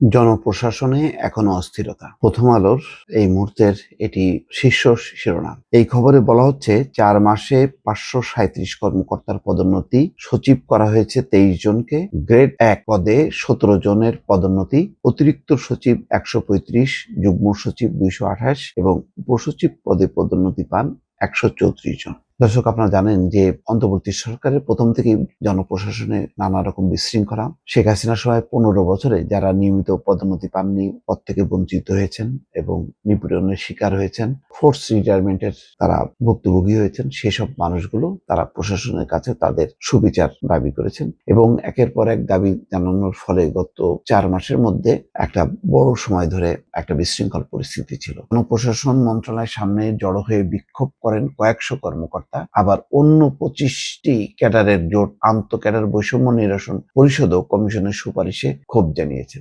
জনপ্রশাসনে এখনো অস্থিরতা। প্রথম আলোর এই মুহূর্তের এটি শীর্ষ শিরোনাম। এই খবরে বলা হচ্ছে ৪ মাসে ৫৩৭ কর্মকর্তার পদোন্নতি, সচিব করা হয়েছে ২৩ জনকে, গ্রেড ১ পদে ১৭ জনের পদোন্নতি, অতিরিক্ত সচিব ১৩৫, যুগ্ম সচিব ২২৮ এবং উপসচিব পদে পদোন্নতি পান ১৩৪ জন। দর্শক, আপনারা জানেন যে অন্তর্বর্তী সরকারের প্রথম থেকেই জনপ্রশাসনে নানা রকম বিশৃঙ্খলা। শেখ হাসিনার সময় ১৫ বছরে যারা নিয়মিত পদোন্নতি পাননি, পদ থেকে বঞ্চিত হয়েছেন এবং নিপীড়নের শিকার হয়েছেন, ফোর্স রিটায়ারমেন্টের তারা ভুক্তভোগী হয়েছেন, সেসব মানুষগুলো তারা প্রশাসনের কাছে তাদের সুবিচার দাবি করেছেন এবং একের পর এক দাবি জানানোর ফলে গত ৪ মাসের মধ্যে একটা বড় সময় ধরে একটা বিশৃঙ্খল পরিস্থিতি ছিল। জনপ্রশাসন মন্ত্রণালয়ের সামনে জড়ো হয়ে বিক্ষোভ করেন কয়েকশো কর্মকর্তা। আবার অন্য ২৫টি ক্যাডারের জোট আন্তঃ ক্যাডার বৈষম্য নিরসন পরিষদও কমিশনের সুপারিশে ক্ষোভ জানিয়েছে।